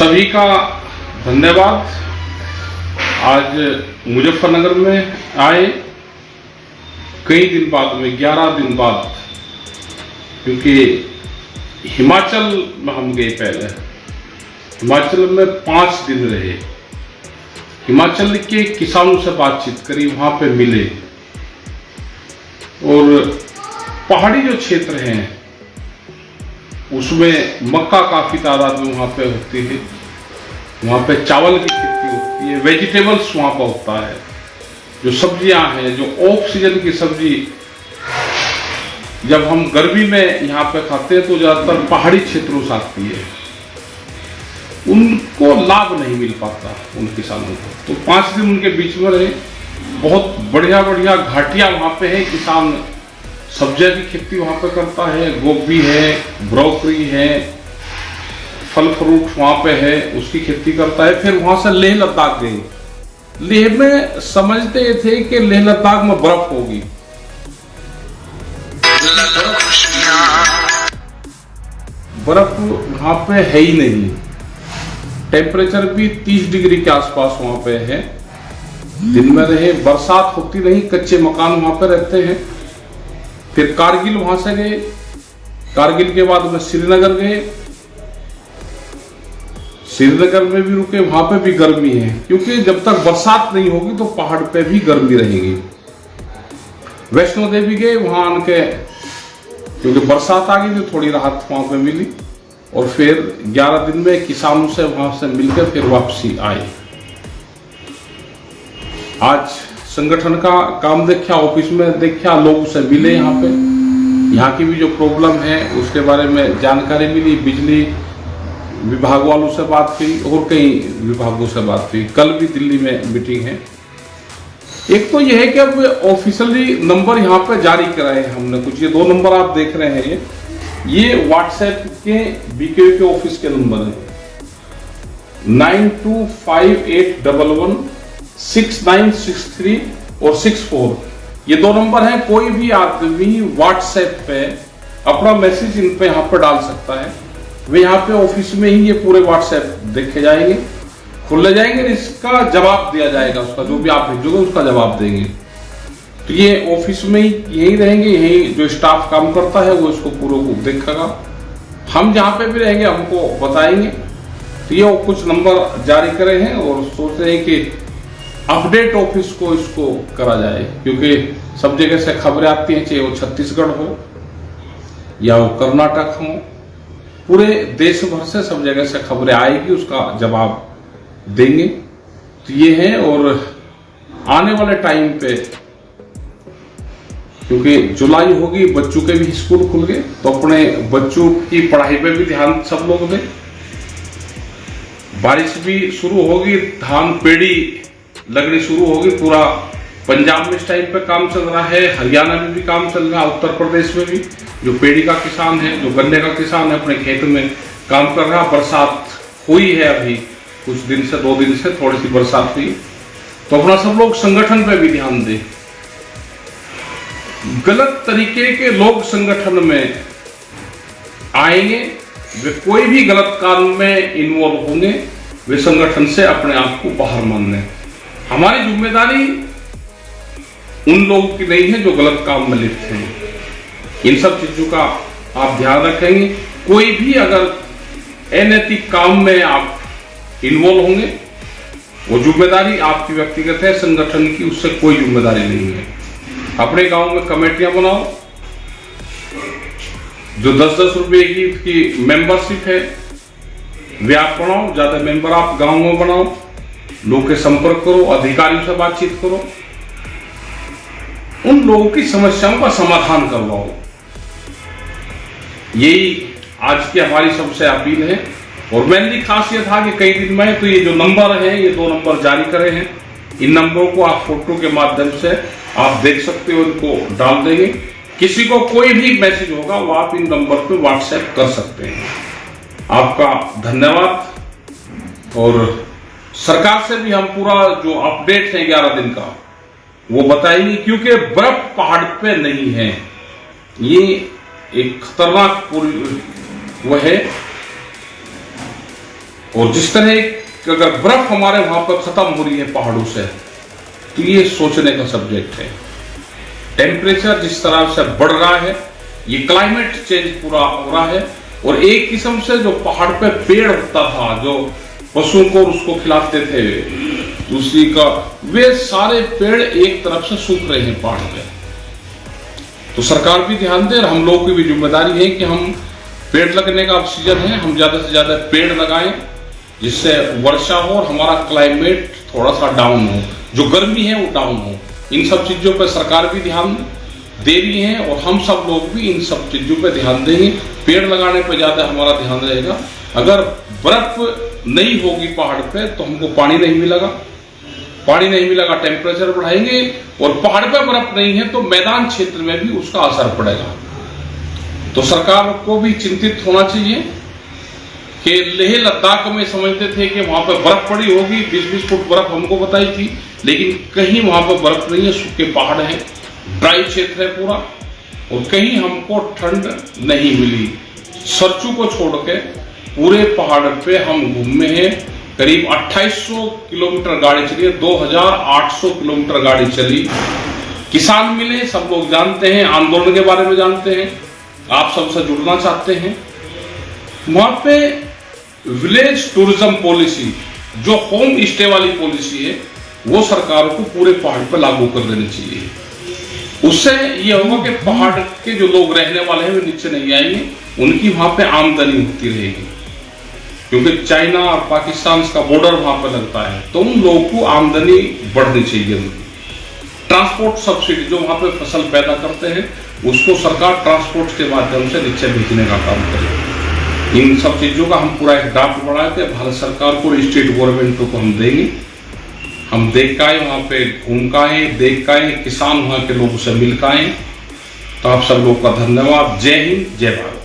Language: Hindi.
सभी का धन्यवाद। आज मुजफ्फरनगर में आए कई दिन बाद में, 11 दिन बाद, क्योंकि हिमाचल में हम गए पहले। हिमाचल में 5 दिन रहे, हिमाचल के किसानों से बातचीत करी, वहां पे मिले। और पहाड़ी जो क्षेत्र हैं उसमें मक्का काफी तादाद में वहां पे होती है, वहां पे चावल की खेती होती है, वेजिटेबल्स वहां पर होता है, जो सब्जियां हैं, जो ऑफ सीजन की सब्जी जब हम गर्मी में यहाँ पे खाते हैं तो ज्यादातर पहाड़ी क्षेत्रों से आती है, उनको लाभ नहीं मिल पाता उन किसानों को। तो 5 दिन उनके बीच में रहे, बहुत बढ़िया बढ़िया घाटियां वहां पे है, किसान सब्जियां की खेती वहां पे करता है, गोभी है, ब्रोकली है, फल फ्रूट वहां पे है, उसकी खेती करता है। फिर वहां से लेह लद्दाख गए। लेह में समझते थे कि लेह लद्दाख में बर्फ होगी, बर्फ वहां पे है ही नहीं। टेम्परेचर भी 30 डिग्री के आसपास वहां पे है। दिन में रहे, बरसात होती नहीं, कच्चे मकान वहां पे रहते हैं। फिर कारगिल वहां से गए, कारगिल के बाद में श्रीनगर गए, श्रीनगर में भी रुके, वहां पे भी गर्मी है, क्योंकि जब तक बरसात नहीं होगी तो पहाड़ पे भी गर्मी रहेगी। वैष्णो देवी गए, वहां उनके क्योंकि बरसात आ गई तो थोड़ी राहत वहां पे मिली। और फिर 11 दिन में किसानों से वहां से मिलकर फिर वापसी आए। आज संगठन का काम देखा, ऑफिस में देखा, लोगों से मिले, यहाँ की भी जो प्रॉब्लम है उसके बारे में जानकारी मिली। बिजली विभाग वालों से बात हुई और कई विभागों से बात हुई। कल भी दिल्ली में मीटिंग है। एक तो यह है कि अब ऑफिशियली नंबर यहाँ पे जारी कराए हमने कुछ, ये 2 नंबर आप देख रहे हैं, ये व्हाट्सएप के बीकेयू के ऑफिस के नंबर है। 9258116963 और 64, ये 2 नंबर हैं। कोई भी आदमी व्हाट्सएप पे अपना मैसेज इन पे यहाँ पर डाल सकता है। वे यहाँ पे ऑफिस में ही ये पूरे व्हाट्सएप देखे जाएंगे, खुले जाएंगे, इसका जवाब दिया जाएगा। उसका जो भी आप भेजोगे उसका जवाब देंगे। तो ये ऑफिस में ही यही रहेंगे, यही जो स्टाफ काम करता है वो इसको पूरे को देखेगा। हम जहाँ पे भी रहेंगे हमको बताएंगे। तो ये कुछ नंबर जारी करे हैं और सोच रहे हैं कि अपडेट ऑफिस को इसको करा जाए, क्योंकि सब जगह से खबरें आती हैं, चाहे वो छत्तीसगढ़ हो या वो कर्नाटक हो, पूरे देश भर से सब जगह से खबरें आएगी, उसका जवाब देंगे। तो ये है। और आने वाले टाइम पे, क्योंकि जुलाई होगी, बच्चों के भी स्कूल खुल गए, तो अपने बच्चों की पढ़ाई पे भी ध्यान सब लोग दें। बारिश भी शुरू होगी, धान पेड़ी लगनी शुरू होगी। पूरा पंजाब में इस टाइम पे काम चल रहा है, हरियाणा में भी काम चल रहा है, उत्तर प्रदेश में भी जो पेड़ी का किसान है, जो गन्ने का किसान है, अपने खेत में काम कर रहा। बरसात हुई है, अभी कुछ दिन से, 2 दिन से थोड़ी सी बरसात हुई, तो अपना सब लोग संगठन पे भी ध्यान दें। गलत तरीके के लोग संगठन में आएंगे, वे कोई भी गलत काम में इन्वॉल्व होंगे, वे संगठन से अपने आप को बाहर मान लें। हमारी जिम्मेदारी उन लोगों की नहीं है जो गलत काम में लिप्त हैं। इन सब चीजों का आप ध्यान रखेंगे। कोई भी अगर अनैतिक काम में आप इन्वॉल्व होंगे, वो जिम्मेदारी आपकी व्यक्तिगत है, संगठन की उससे कोई जिम्मेदारी नहीं है। अपने गांव में कमेटियां बनाओ, जो 10-10 रुपए की मेंबरशिप है वे आप बनाओ, ज्यादा मेंबर आप गांव में बनाओ, लोगों के संपर्क करो, अधिकारियों से बातचीत करो, उन लोगों की समस्याओं का समाधान करवाओ। यही आज की हमारी सबसे अपील है। और मेनली खास ये था कि कई दिन में तो ये जो नंबर है, ये 2 नंबर जारी करे हैं, इन नंबरों को आप फोटो के माध्यम से आप देख सकते हो, इनको डाल देंगे। किसी को कोई भी मैसेज होगा वो आप इन नंबर पे व्हाट्सएप कर सकते हैं। आपका धन्यवाद। और सरकार से भी हम पूरा जो अपडेट है 11 दिन का वो बताएंगे, क्योंकि बर्फ पहाड़ पे नहीं है, ये एक खतरनाक पुल वो है। और जिस तरह अगर बर्फ हमारे वहां पर खत्म हो रही है पहाड़ों से, तो ये सोचने का सब्जेक्ट है। टेम्परेचर जिस तरह से बढ़ रहा है, ये क्लाइमेट चेंज पूरा हो रहा है। और एक किस्म से जो पहाड़ पे पेड़ होता था, जो पशुओं को उसको खिलाते थे, दूसरी का, वे सारे पेड़ एक तरफ से सूख रहे हैं पहाड़ पे। तो सरकार भी ध्यान दे और हम लोगों की भी जिम्मेदारी है कि हम पेड़ लगने का सीजन है, हम ज्यादा से ज्यादा पेड़ लगाएं, जिससे वर्षा हो और हमारा क्लाइमेट थोड़ा सा डाउन हो, जो गर्मी है वो डाउन हो। इन सब चीजों पर सरकार भी ध्यान दे रही है और हम सब लोग भी इन सब चीजों पर ध्यान देंगे। पेड़ लगाने पर ज्यादा हमारा ध्यान रहेगा। अगर बर्फ नहीं होगी पहाड़ पे तो हमको पानी नहीं मिलेगा, पानी नहीं मिलेगा टेम्परेचर बढ़ाएंगे, और पहाड़ पे बर्फ नहीं है तो मैदान क्षेत्र में भी उसका असर पड़ेगा। तो सरकार को भी चिंतित होना चाहिए कि लेह लद्दाख में समझते थे कि वहां पर बर्फ पड़ी होगी, 20-20 फुट बर्फ हमको बताई थी, लेकिन कहीं वहां पर बर्फ नहीं है, सूखे पहाड़ है, ड्राई क्षेत्र है पूरा, और कहीं हमको ठंड नहीं मिली। सरचू को छोड़ के पूरे पहाड़ पे हम घूमे हैं। करीब 2800 किलोमीटर गाड़ी चली है, 2800 किलोमीटर गाड़ी चली। किसान मिले, सब लोग जानते हैं, आंदोलन के बारे में जानते हैं, आप सबसे जुड़ना चाहते हैं। वहां पे विलेज टूरिज्म पॉलिसी, जो होम स्टे वाली पॉलिसी है, वो सरकार को पूरे पहाड़ पर लागू कर देनी चाहिए। उससे ये होगा कि पहाड़ के जो लोग रहने वाले हैं वे नीचे नहीं आएंगे, उनकी वहां पे आमदनी होती रहेगी, क्योंकि चाइना और पाकिस्तान का बॉर्डर वहां पर लगता है, तो उन लोगों को आमदनी बढ़नी चाहिए। उनकी ट्रांसपोर्ट सब्सिडी, जो वहां पे फसल पैदा करते हैं, उसको सरकार ट्रांसपोर्ट के माध्यम से नीचे भेजने का काम करे। इन सब चीजों का हम पूरा एक ड्राफ्ट बना के भारत सरकार को, स्टेट गवर्नमेंट को हम देंगे। हम देख के आए, वहां पे घूम के आए, देख के आए, किसान वहां के लोगों से मिल के आए। तो आप सब लोग का धन्यवाद। जय हिंद, जय भारत।